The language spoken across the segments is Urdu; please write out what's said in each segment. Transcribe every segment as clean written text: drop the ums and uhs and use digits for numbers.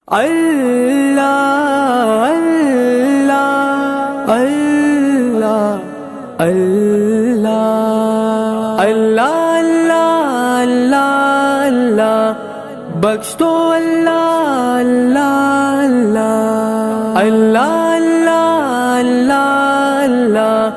اللہ اللہ اللہ اللہ اللہ اللہ اللہ اللہ بخش دو اللہ اللہ اللہ اللہ اللہ اللہ اللہ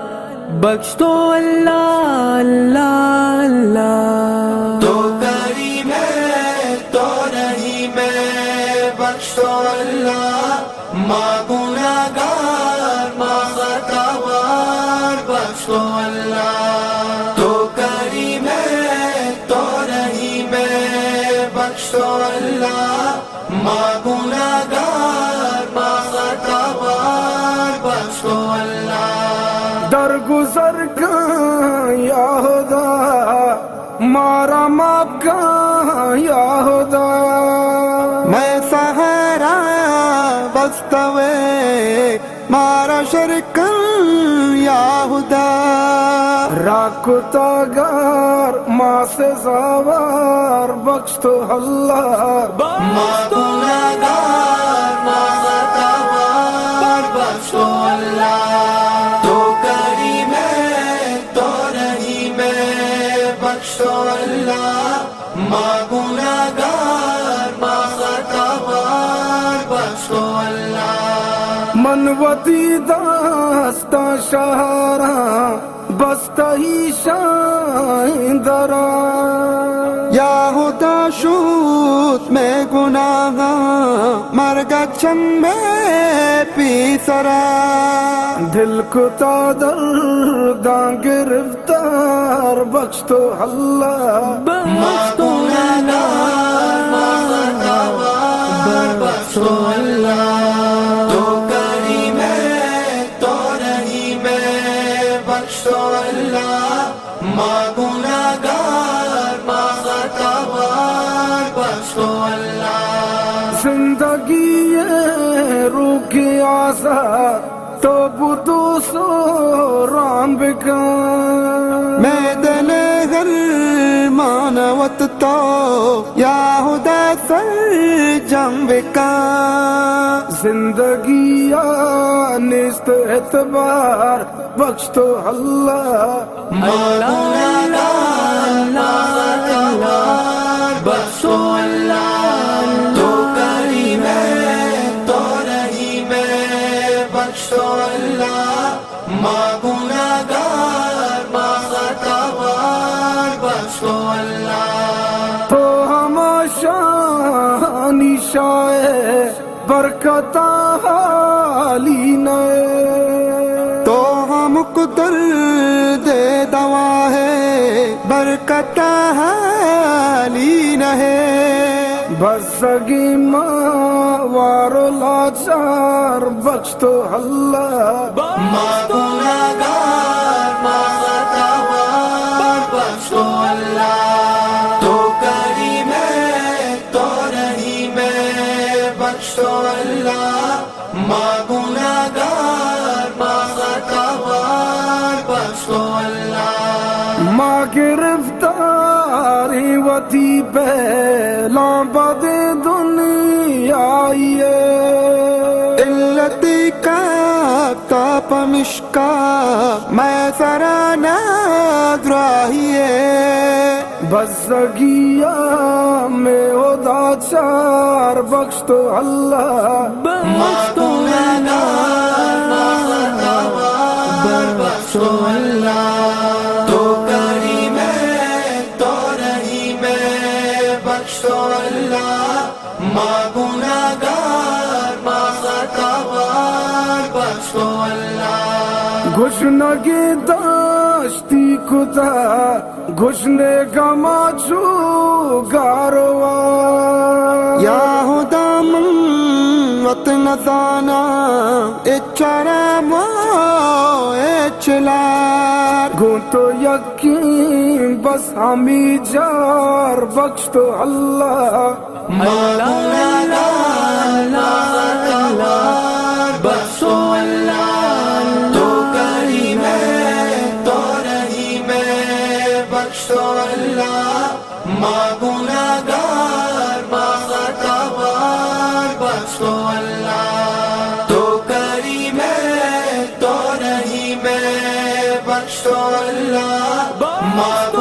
بخش دو اللہ اللہ اللہ تو کریم ہے تو رحیم ہے بخش دو اللہ ماں گناہگار ماں خطاوار بخش دو اللہ تو کریم ہے تو رحیم ہے بخش دو اللہ ماں گناہگار ماں خطاوار بخش دو اللہ درگزر کا یا خدا مارا ماپ کا یا خدا میں سہارا بستوے مارا شرکن یا خدا راکو تاگار ماں سے زوار بخش تو اللہ ماں گناہگار ماں خطاوار بخش دو اللہ تو کریم ہے تو رحیم ہے بخش دو اللہ ماں گناہگار ماں خطاوار بخش دو اللہ منوتی داستا شہرا بستا ہی شائندرا یا خدا شوت میں گناہ مرگا چمبے پیسرا دل کو تا درداں گرفتار بخش تو اللہ ماں گناہگار ماں خطاوار بخش دو اللہ تو کریم ہے تو رحیم ہے بخش دو اللہ ماں گناہگار ماں خطاوار بخش دو اللہ زندگی ہے روح کی آزاد تو بدو سو رام بکا میں دل گھر مانوت تو یا خدا سر جنب کا زندگی نیست اعتبار بخش تو اللہ ماں گناہگار ماں خطاوار بخش دو اللہ تو کریم ہے تو رحیم ہے بخش دو اللہ ماں گناہگار ماں خطاوار بخش دو اللہ تو ہم شانی شائے برکت حالی نئے تو ہم قدر دے دوا ہے برکت حالی نہ بسگی ماں وارو لاچار بخش تو اللہ ماں گناہگار ماں خطاوار بخش دو اللہ تو کریم ہے تو رحیم ہے بخش دو اللہ ماں گناہگار ماں خطاوار بخش دو اللہ ماں گرفتاری وتی پہلا بد دنیا علتی کا تاپ مشکا میں سرانا دراہیے بسگیا میں ادا چار بخش تو اللہ ماں گناہگار ماں خطاوار بخش دو اللہ تو کریم ہے تو رحیم ہے بخش دو اللہ ماں گناہگار ماں خطاوار بخش دو اللہ گھشنگی داشتی کتا گھشنے گما چو گاروا یا خدا من وطن زانا اچارا مو اچلار گو تو یقین بس ہمی جار بخش تو اللہ ماں گناہگار ماں خطاوار بخش دو اللہ تو کریم ہے تو رحیم ہے بخش دو اللہ ماں گناہگار ماں خطاوار بخش تو اللہ،